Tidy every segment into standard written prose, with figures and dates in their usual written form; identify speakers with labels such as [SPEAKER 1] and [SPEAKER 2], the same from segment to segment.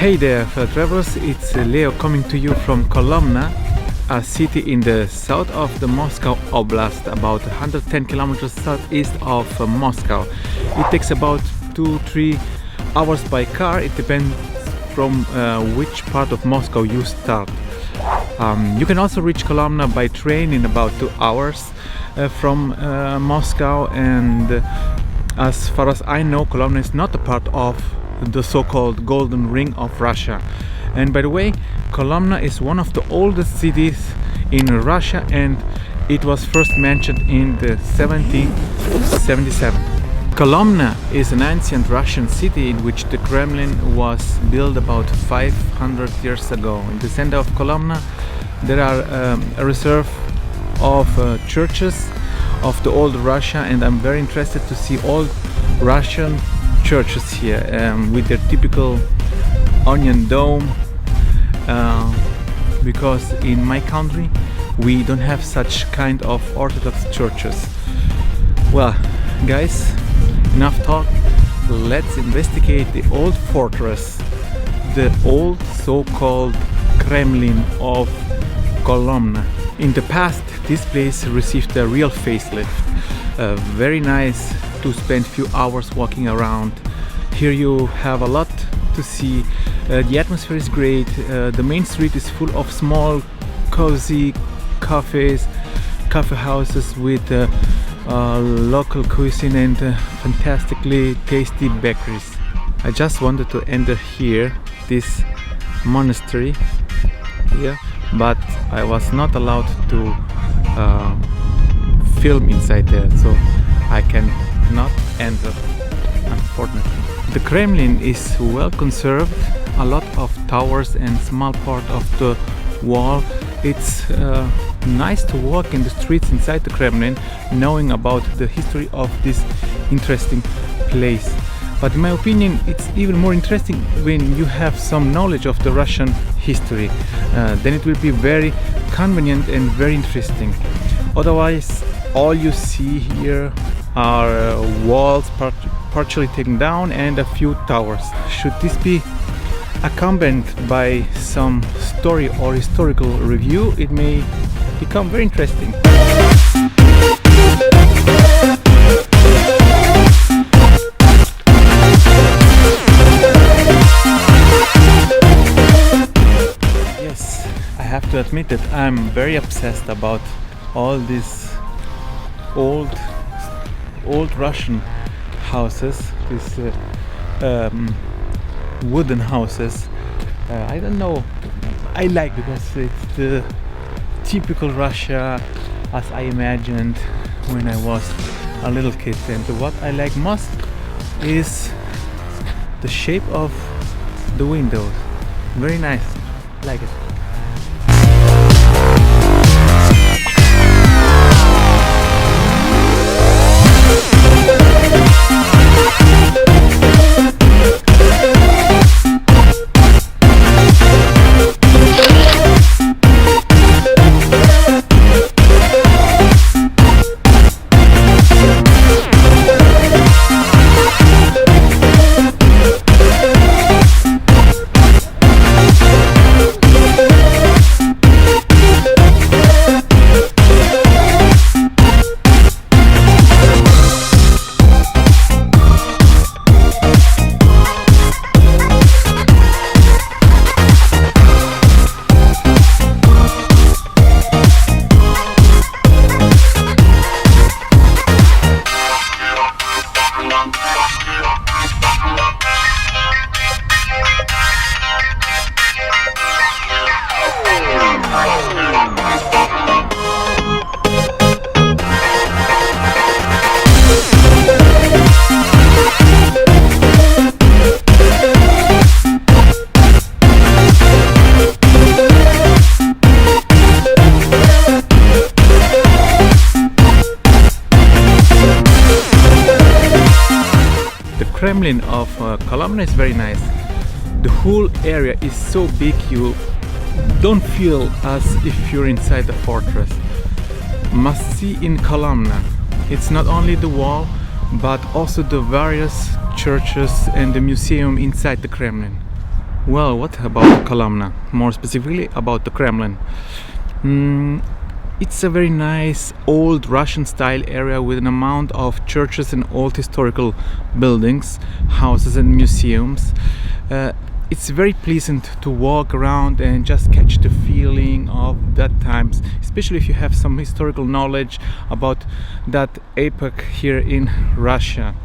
[SPEAKER 1] Hey there, fellow travelers, it's Leo coming to you from Kolomna, a city in the south of the Moscow Oblast, about 110 kilometers southeast of Moscow. It takes about 2-3 hours by car. It depends from which part of Moscow you start. You can also reach Kolomna by train in about 2 hours from Moscow, and as far as I know, Kolomna is not a part of the so-called Golden Ring of Russia. And by the way, Kolomna is one of the oldest cities in Russia, and it was first mentioned in the 1777. Kolomna is an ancient Russian city in which the Kremlin was built about 500 years ago. In the center of Kolomna there are a reserve of churches of the old Russia, and I'm very interested to see old Russian churches here with their typical onion dome, because in my country we don't have such kind of Orthodox churches. Well, guys, enough talk. Let's investigate the old fortress, the old so-called Kremlin of Kolomna. In the past, this place received a real facelift. Very nice to spend few hours walking around. Here you have a lot to see. The atmosphere is great. The main street is full of small, cozy cafes, coffee houses with local cuisine and fantastically tasty bakeries. I just wanted to enter here, this monastery here, but I was not allowed to film inside there, so I cannot enter, unfortunately. The Kremlin is well conserved, a lot of towers and small part of the wall. It's nice to walk in the streets inside the Kremlin, knowing about the history of this interesting place. But in my opinion, it's even more interesting when you have some knowledge of the Russian history. Then it will be very convenient and very interesting. Otherwise, all you see here are walls partially taken down and a few towers. Should this be accompanied by some story or historical review, it may become very interesting. Yes, I have to admit that I'm very obsessed about all these old Russian houses, these wooden houses. I don't know, I like, because it's the typical Russia as I imagined when I was a little kid. And what I like most is the shape of the windows. Very nice, I like it. The Kremlin of Kolomna is very nice. The whole area is so big you don't feel as if you're inside the fortress. Must see in Kolomna. It's not only the wall, but also the various churches and the museum inside the Kremlin. Well, what about Kolomna? More specifically about the Kremlin. It's a very nice old Russian style area with an amount of churches and old historical buildings, houses and museums. It's very pleasant to walk around and just catch the feeling of that times, especially if you have some historical knowledge about that epoch here in Russia.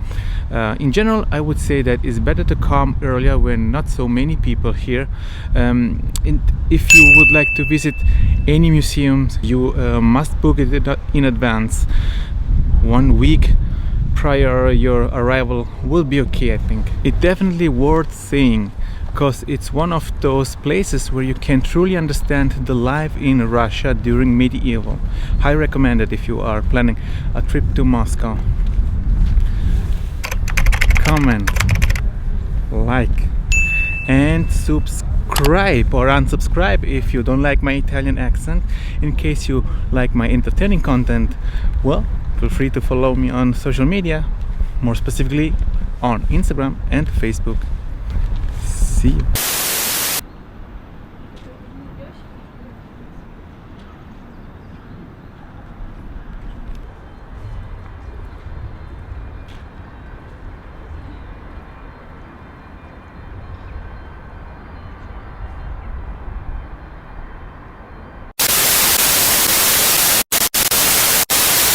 [SPEAKER 1] In general, I would say that it's better to come earlier when not so many people here. And if you would like to visit any museums, you must book it in advance. 1 week prior your arrival will be okay, I think. It's definitely worth seeing, because it's one of those places where you can truly understand the life in Russia during medieval. I recommend it if you are planning a trip to Moscow. Comment, like and subscribe or unsubscribe if you don't like my Italian accent. In case you like my entertaining content, well, feel free to follow me on social media, more specifically on Instagram and Facebook. See you.